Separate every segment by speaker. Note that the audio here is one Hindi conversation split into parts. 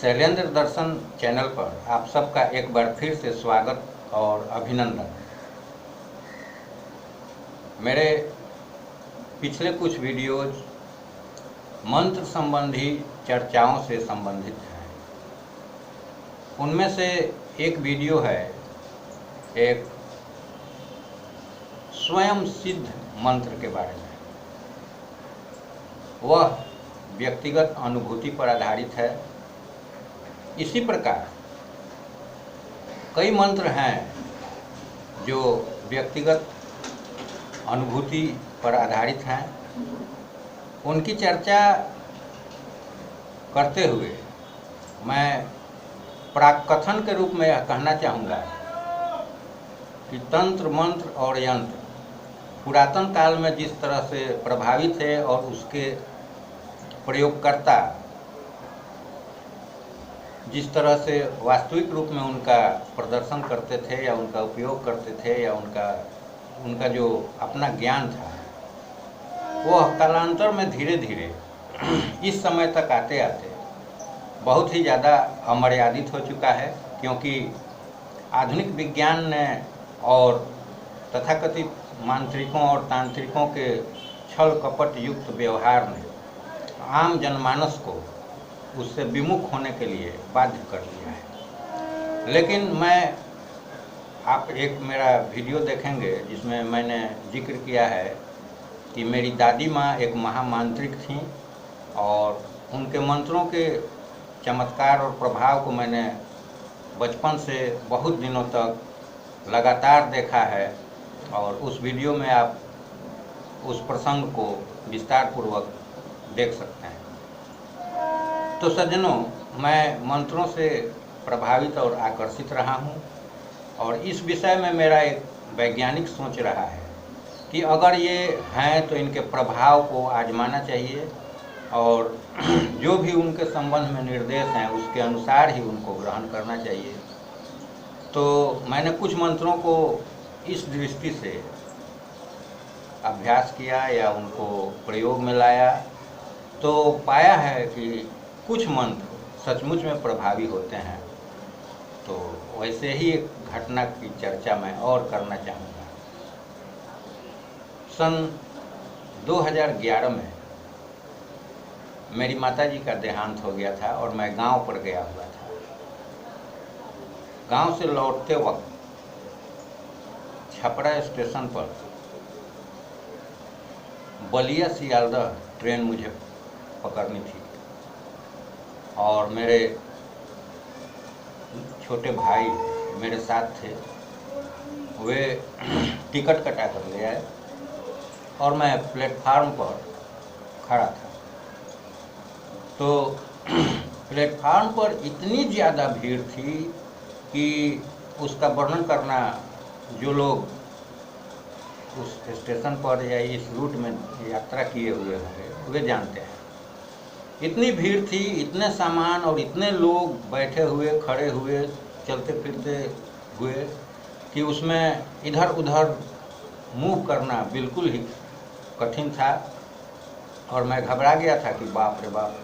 Speaker 1: शैलेंद्र दर्शन चैनल पर आप सबका एक बार फिर से स्वागत और अभिनंदन। मेरे पिछले कुछ वीडियोज मंत्र संबंधी चर्चाओं से संबंधित हैं। उनमें से एक वीडियो है एक स्वयं सिद्ध मंत्र के बारे में। वह व्यक्तिगत अनुभूति पर आधारित है। इसी प्रकार कई मंत्र हैं जो व्यक्तिगत अनुभूति पर आधारित हैं। उनकी चर्चा करते हुए मैं प्राक्कथन के रूप में यह कहना चाहूँगा कि तंत्र, मंत्र और यंत्र पुरातन काल में जिस तरह से प्रभावी थे और उसके प्रयोगकर्ता जिस तरह से वास्तविक रूप में उनका प्रदर्शन करते थे या उनका उपयोग करते थे या उनका जो अपना ज्ञान था, वह कालांतर में धीरे धीरे इस समय तक आते आते बहुत ही ज़्यादा अमर्यादित हो चुका है। क्योंकि आधुनिक विज्ञान ने और तथाकथित मांत्रिकों और तांत्रिकों के छल कपट युक्त व्यवहार ने आम जनमानस को उससे विमुख होने के लिए बाध्य कर दिया है। लेकिन आप एक मेरा वीडियो देखेंगे जिसमें मैंने जिक्र किया है कि मेरी दादी माँ एक महामांत्रिक थीं और उनके मंत्रों के चमत्कार और प्रभाव को मैंने बचपन से बहुत दिनों तक लगातार देखा है। और उस वीडियो में आप उस प्रसंग को विस्तार पूर्वक देख सकते हैं। तो सज्जनों, मैं मंत्रों से प्रभावित और आकर्षित रहा हूँ और इस विषय में मेरा एक वैज्ञानिक सोच रहा है कि अगर ये हैं तो इनके प्रभाव को आजमाना चाहिए और जो भी उनके संबंध में निर्देश हैं उसके अनुसार ही उनको ग्रहण करना चाहिए। तो मैंने कुछ मंत्रों को इस दृष्टि से अभ्यास किया या उनको प्रयोग में लाया, तो पाया है कि कुछ मंत्र सचमुच में प्रभावी होते हैं। तो वैसे ही एक घटना की चर्चा मैं और करना चाहूँगा। सन 2011 में मेरी माताजी का देहांत हो गया था और मैं गांव पर गया हुआ था। गांव से लौटते वक्त छपरा स्टेशन पर बलिया सियालदह ट्रेन मुझे पकड़नी थी और मेरे छोटे भाई मेरे साथ थे। वे टिकट कटा कर ले आए और मैं प्लेटफार्म पर खड़ा था। तो प्लेटफार्म पर इतनी ज़्यादा भीड़ थी कि उसका वर्णन करना जो लोग उस स्टेशन पर या इस रूट में यात्रा किए हुए होंगे वे जानते हैं। इतनी भीड़ थी, इतने सामान और इतने लोग बैठे हुए, खड़े हुए, चलते फिरते हुए कि उसमें इधर उधर मूव करना बिल्कुल ही कठिन था। और मैं घबरा गया था कि बाप रे बाप,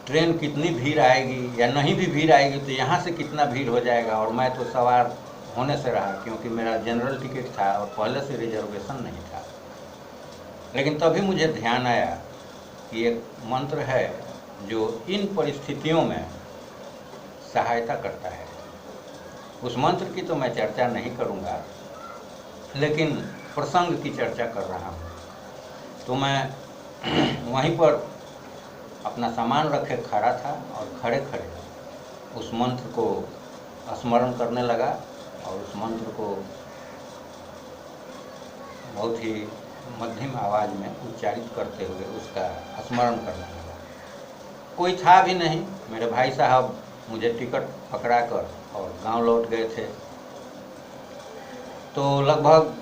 Speaker 1: ट्रेन कितनी भीड़ आएगी या नहीं भी भीड़ आएगी तो यहाँ से कितना भीड़ हो जाएगा। और मैं तो सवार होने से रहा क्योंकि मेरा जनरल टिकट था और पहले से रिजर्वेशन नहीं था। लेकिन तभी मुझे ध्यान आया कि एक मंत्र है जो इन परिस्थितियों में सहायता करता है। उस मंत्र की तो मैं चर्चा नहीं करूँगा, लेकिन प्रसंग की चर्चा कर रहा हूँ। तो मैं वहीं पर अपना सामान रखे खड़ा था और खड़े खड़े उस मंत्र को स्मरण करने लगा और उस मंत्र को बहुत ही मध्यम आवाज़ में उच्चारित करते हुए उसका स्मरण करने लगा। कोई था भी नहीं। मेरे भाई साहब मुझे टिकट पकड़ा कर और गांव लौट गए थे। तो लगभग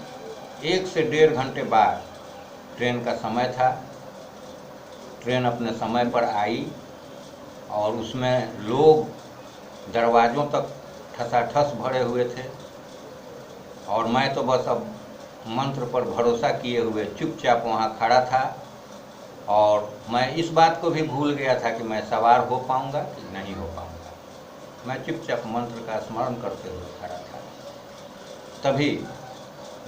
Speaker 1: 1 से 1.5 घंटे बाद ट्रेन का समय था। ट्रेन अपने समय पर आई और उसमें लोग दरवाज़ों तक ठसाठस भरे हुए थे और मैं तो बस अब मंत्र पर भरोसा किए हुए चुपचाप वहाँ खड़ा था और मैं इस बात को भी भूल गया था कि मैं सवार हो पाऊंगा कि नहीं हो पाऊंगा। मैं चुपचाप मंत्र का स्मरण करते हुए खड़ा था। तभी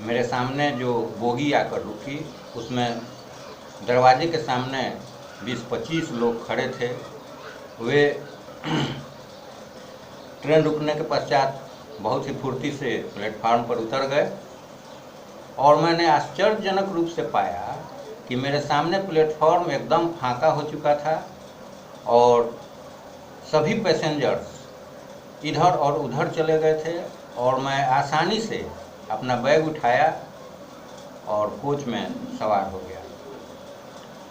Speaker 1: मेरे सामने जो बोगी आकर रुकी, उसमें दरवाजे के सामने 20-25 लोग खड़े थे। वे ट्रेन रुकने के पश्चात बहुत ही फुर्ती से प्लेटफार्म पर उतर गए और मैंने आश्चर्यजनक रूप से पाया कि मेरे सामने प्लेटफॉर्म एकदम फांका हो चुका था और सभी पैसेंजर्स इधर और उधर चले गए थे और मैं आसानी से अपना बैग उठाया और कोच में सवार हो गया।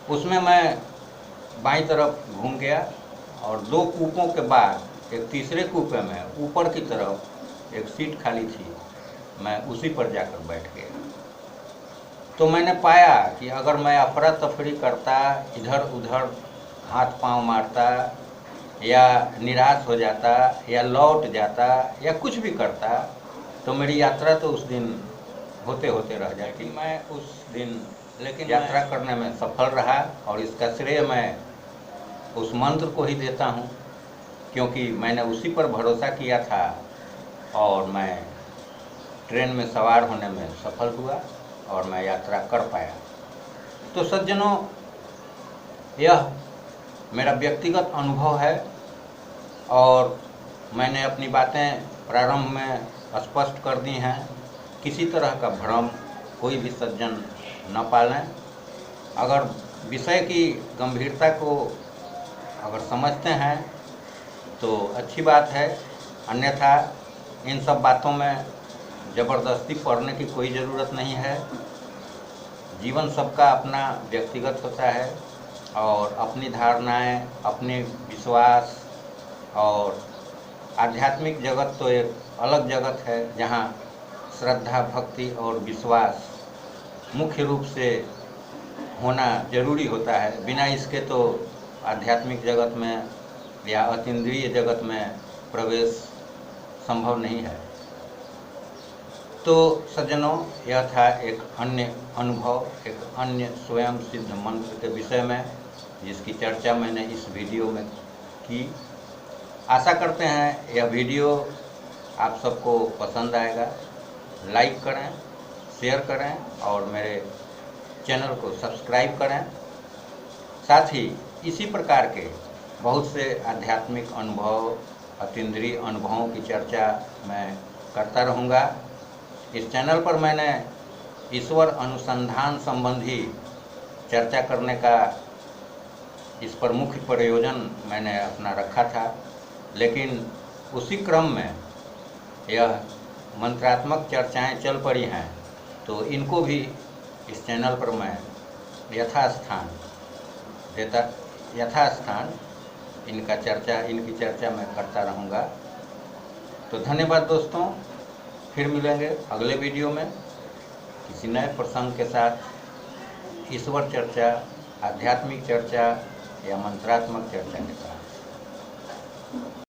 Speaker 1: उसमें मैं बाईं तरफ घूम गया और 2 कूपों के बाद एक तीसरे कूपे में ऊपर की तरफ एक सीट खाली थी। मैं उसी पर जाकर बैठ गया। तो मैंने पाया कि अगर मैं अफरा तफरी करता, इधर उधर हाथ पांव मारता या निराश हो जाता या लौट जाता या कुछ भी करता तो मेरी यात्रा तो उस दिन होते होते रह जाती। मैं उस दिन लेकिन यात्रा करने में सफल रहा और इसका श्रेय मैं उस मंत्र को ही देता हूँ, क्योंकि मैंने उसी पर भरोसा किया था और मैं ट्रेन में सवार होने में सफल हुआ और मैं यात्रा कर पाया। तो सज्जनों, यह मेरा व्यक्तिगत अनुभव है और मैंने अपनी बातें प्रारंभ में स्पष्ट कर दी हैं। किसी तरह का भ्रम कोई भी सज्जन न पालें। अगर विषय की गंभीरता को अगर समझते हैं तो अच्छी बात है, अन्यथा इन सब बातों में ज़बरदस्ती पढ़ने की कोई ज़रूरत नहीं है। जीवन सबका अपना व्यक्तिगत होता है और अपनी धारणाएं, अपने विश्वास और आध्यात्मिक जगत तो एक अलग जगत है जहाँ श्रद्धा, भक्ति और विश्वास मुख्य रूप से होना जरूरी होता है। बिना इसके तो आध्यात्मिक जगत में या अतीन्द्रिय जगत में प्रवेश संभव नहीं है। तो सज्जनों, यह था एक अन्य अनुभव, एक अन्य स्वयं सिद्ध मंत्र के विषय में जिसकी चर्चा मैंने इस वीडियो में की। आशा करते हैं यह वीडियो आप सबको पसंद आएगा। लाइक करें, शेयर करें और मेरे चैनल को सब्सक्राइब करें। साथ ही इसी प्रकार के बहुत से आध्यात्मिक अनुभव, अतीन्द्रिय अनुभवों की चर्चा मैं करता रहूँगा। इस चैनल पर मैंने ईश्वर अनुसंधान संबंधी चर्चा करने का इस पर मुख्य प्रयोजन मैंने अपना रखा था, लेकिन उसी क्रम में यह मंत्रात्मक चर्चाएं चल पड़ी हैं, तो इनको भी इस चैनल पर मैं यथास्थान इनकी चर्चा मैं करता रहूँगा। तो धन्यवाद दोस्तों, फिर मिलेंगे अगले वीडियो में किसी नए प्रसंग के साथ, ईश्वर चर्चा, आध्यात्मिक चर्चा या मंत्रात्मक चर्चा के साथ।